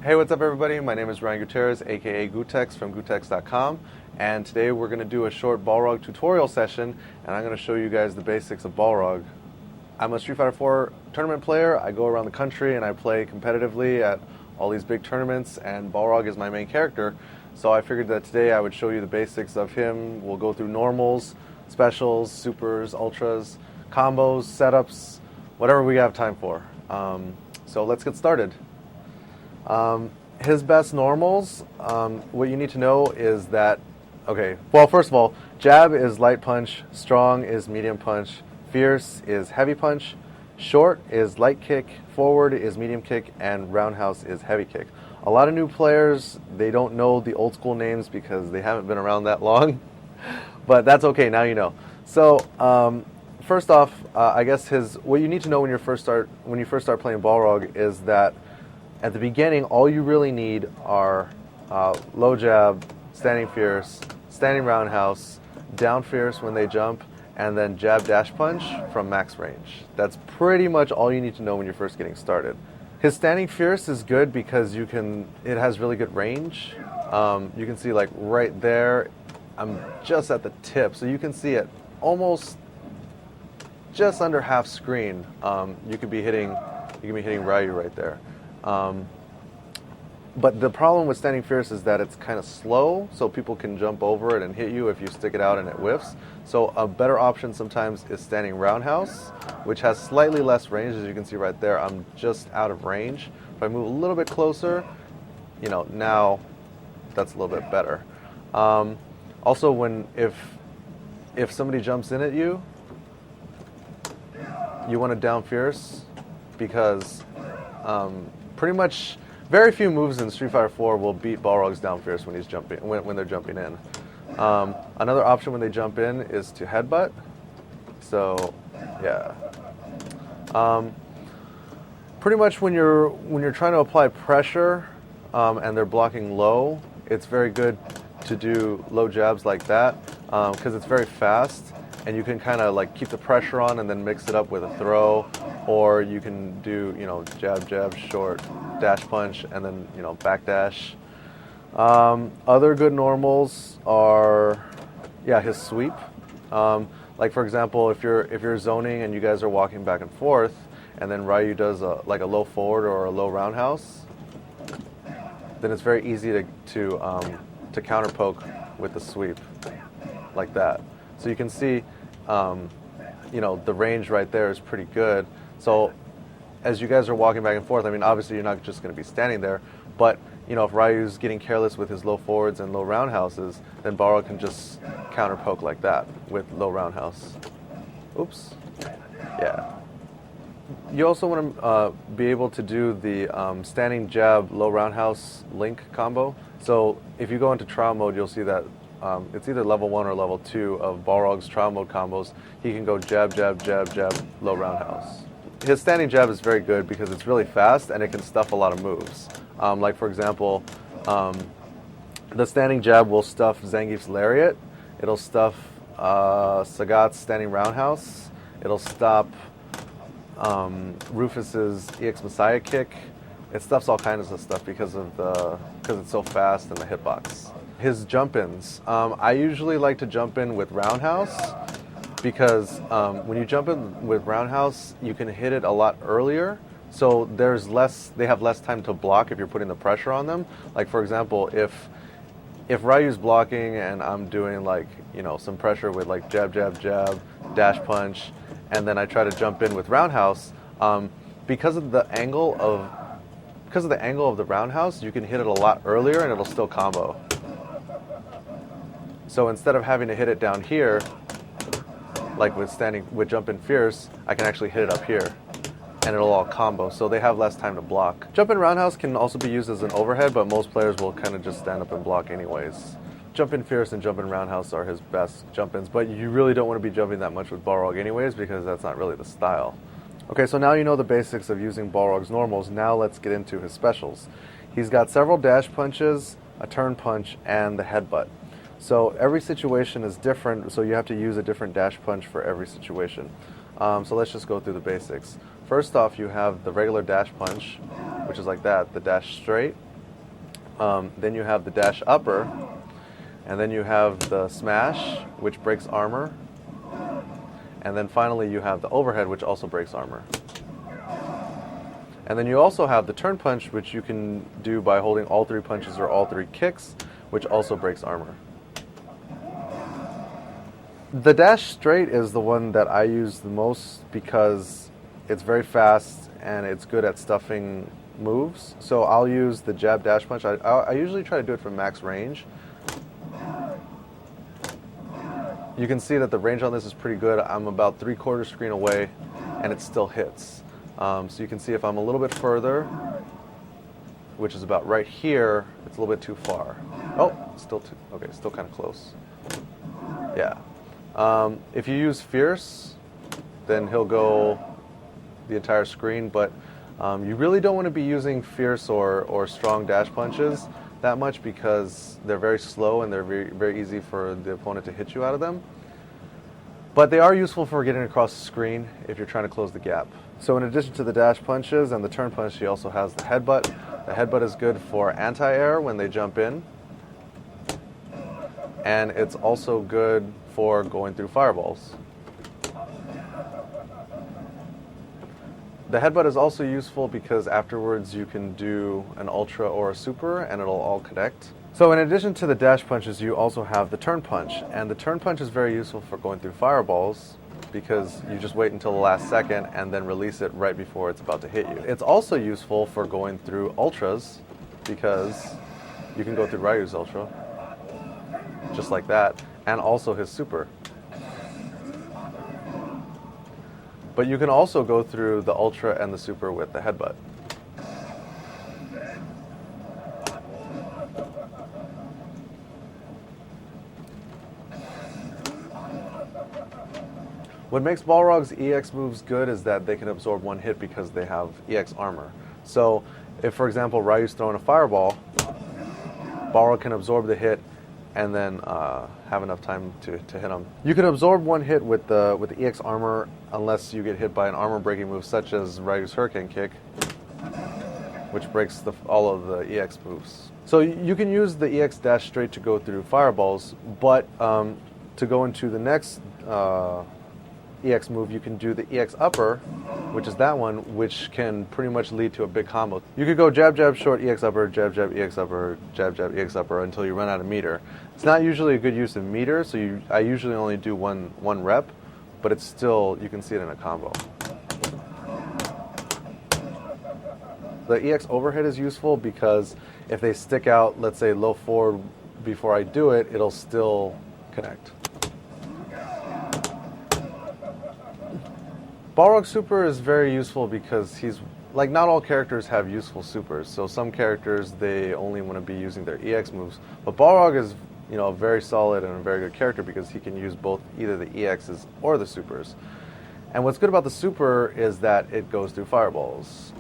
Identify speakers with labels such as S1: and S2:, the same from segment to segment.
S1: Hey, what's up everybody? My name is Ryan Gutierrez, aka Gootecks from Gootecks.com, and today we're going to do a short Balrog tutorial session, and I'm going to show you guys the basics of Balrog. I'm a Street Fighter 4 tournament player. I go around the country and I play competitively at all these big tournaments, and Balrog is my main character, so I figured that today I would show you the basics of him. We'll go through normals, specials, supers, ultras, combos, setups, whatever we have time for. So let's get started. His best normals, what you need to know is that, first of all, jab is light punch, strong is medium punch, fierce is heavy punch, short is light kick, forward is medium kick, and roundhouse is heavy kick. A lot of new players, they don't know the old school names because they haven't been around that long, but that's okay, now you know. So, first off, I guess what you need to know when you first start playing Balrog is that at the beginning, all you really need are low jab, standing fierce, standing roundhouse, down fierce when they jump, and then jab dash punch from max range. That's pretty much all you need to know when you're first getting started. His standing fierce is good because it has really good range. You can see like right there, I'm just at the tip, so you can see it almost just under half screen. You could be hitting Ryu right there. But the problem with standing fierce is that it's kind of slow, so people can jump over it and hit you if you stick it out and it whiffs. So a better option sometimes is standing roundhouse, which has slightly less range. As you can see right there, I'm just out of range. If I move a little bit closer, now that's a little bit better. Also, if somebody jumps in at you, you want to down fierce because pretty much very few moves in Street Fighter 4 will beat Balrog's down fierce when they're jumping in. Another option when they jump in is to headbutt. So, yeah. Pretty much when you're trying to apply pressure and they're blocking low, it's very good to do low jabs like that because it's very fast. And you can kind of like keep the pressure on and then mix it up with a throw, or you can do jab, jab, short, dash punch, and then back dash. Other good normals are his sweep. Like for example, if you're zoning and you guys are walking back and forth, and then Ryu does a low forward or a low roundhouse, then it's very easy to counter poke with the sweep like that. So you can see, the range right there is pretty good. So as you guys are walking back and forth, I mean, obviously you're not just going to be standing there, but, if Ryu's getting careless with his low forwards and low roundhouses, then Balrog can just counter poke like that with low roundhouse. Oops. Yeah. You also want to be able to do the standing jab, low roundhouse link combo. So if you go into trial mode, you'll see that it's either level 1 or level 2 of Balrog's trial mode combos. He can go jab, jab, jab, jab, low roundhouse. His standing jab is very good because it's really fast and it can stuff a lot of moves. Like for example, the standing jab will stuff Zangief's lariat. It'll stuff Sagat's standing roundhouse. It'll stop Rufus's EX Messiah kick. It stuffs all kinds of stuff because it's so fast and the hitbox. His jump-ins. I usually like to jump in with roundhouse because when you jump in with roundhouse, you can hit it a lot earlier. So they have less time to block if you're putting the pressure on them. Like for example, if Ryu's blocking and I'm doing some pressure with jab, jab, jab, dash punch, and then I try to jump in with roundhouse, because of the angle of the roundhouse, you can hit it a lot earlier and it'll still combo. So instead of having to hit it down here, like with jumping fierce, I can actually hit it up here, and it'll all combo. So they have less time to block. Jumping roundhouse can also be used as an overhead, but most players will kind of just stand up and block anyways. Jumping fierce and jumping roundhouse are his best jump-ins, but you really don't want to be jumping that much with Balrog anyways because that's not really the style. Okay, so now you know the basics of using Balrog's normals. Now let's get into his specials. He's got several dash punches, a turn punch, and the headbutt. So every situation is different, so you have to use a different dash punch for every situation. So let's just go through the basics. First off, you have the regular dash punch, which is like that, the dash straight. Then you have the dash upper, and then you have the smash, which breaks armor, and then finally you have the overhead, which also breaks armor. And then you also have the turn punch, which you can do by holding all 3 punches or all 3 kicks, which also breaks armor. The dash straight is the one that I use the most because it's very fast and it's good at stuffing moves. So I'll use the jab dash punch. I usually try to do it from max range. You can see that the range on this is pretty good. I'm about 3/4 screen away and it still hits. So you can see if I'm a little bit further, which is about right here, it's a little bit too far. Oh, still kind of close. Yeah. If you use Fierce, then he'll go the entire screen, but you really don't want to be using Fierce or strong dash punches that much because they're very slow and they're very, very easy for the opponent to hit you out of them. But they are useful for getting across the screen if you're trying to close the gap. So in addition to the dash punches and the turn punch, he also has the headbutt. The headbutt is good for anti-air when they jump in. And it's also good for going through fireballs. The headbutt is also useful because afterwards you can do an ultra or a super and it'll all connect. So in addition to the dash punches, you also have the turn punch. And the turn punch is very useful for going through fireballs because you just wait until the last second and then release it right before it's about to hit you. It's also useful for going through ultras because you can go through Ryu's ultra, just like that, and also his super. But you can also go through the ultra and the super with the headbutt. What makes Balrog's EX moves good is that they can absorb 1 hit because they have EX armor. So if, for example, Ryu's throwing a fireball, Balrog can absorb the hit and then have enough time to hit him. You can absorb 1 hit with the EX armor unless you get hit by an armor breaking move such as Ryu's Hurricane Kick, which breaks all of the EX moves. So you can use the EX dash straight to go through fireballs, but to go into the next EX move, you can do the EX upper, which is that one, which can pretty much lead to a big combo. You could go jab, jab, short, EX upper, jab, jab, EX upper, jab, jab, EX upper until you run out of meter. It's not usually a good use of meter, so I usually only do one rep, but it's still, you can see it in a combo. The EX overhead is useful because if they stick out, let's say low forward before I do it, it'll still connect. Balrog super is very useful because he's, like, not all characters have useful supers. So some characters, they only want to be using their EX moves. But Balrog is, a very solid and a very good character because he can use both either the EXs or the supers. And what's good about the super is that it goes through fireballs.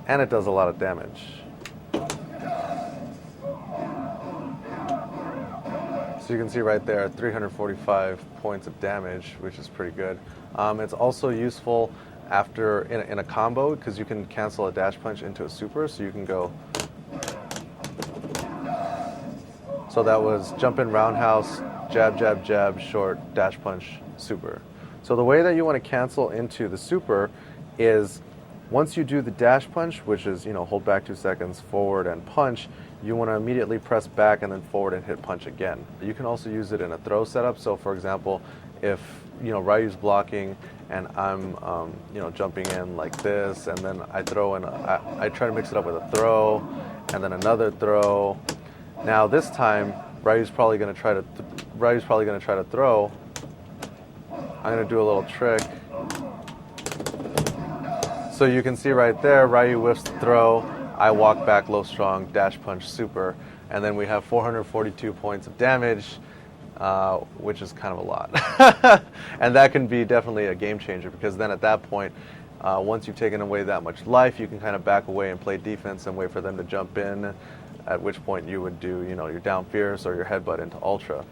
S1: And it does a lot of damage. So you can see right there, 345 points of damage, which is pretty good. It's also useful after in a combo because you can cancel a dash punch into a super, so you can go. So that was jump in roundhouse, jab, jab, jab, short, dash punch, super. So the way that you want to cancel into the super is once you do the dash punch, which is, hold back 2 seconds, forward and punch, you want to immediately press back and then forward and hit punch again. You can also use it in a throw setup. So for example, if Ryu's blocking and I'm jumping in like this, and then I throw in, I try to mix it up with a throw and then another throw. Now this time Ryu's probably going to try to throw. I'm going to do a little trick. So you can see right there, Ryu whiffs the throw. I walk back low strong, dash punch, super, and then we have 442 points of damage, which is kind of a lot. And that can be definitely a game changer because then at that point, once you've taken away that much life, you can kind of back away and play defense and wait for them to jump in, at which point you would do, your down fierce or your headbutt into ultra.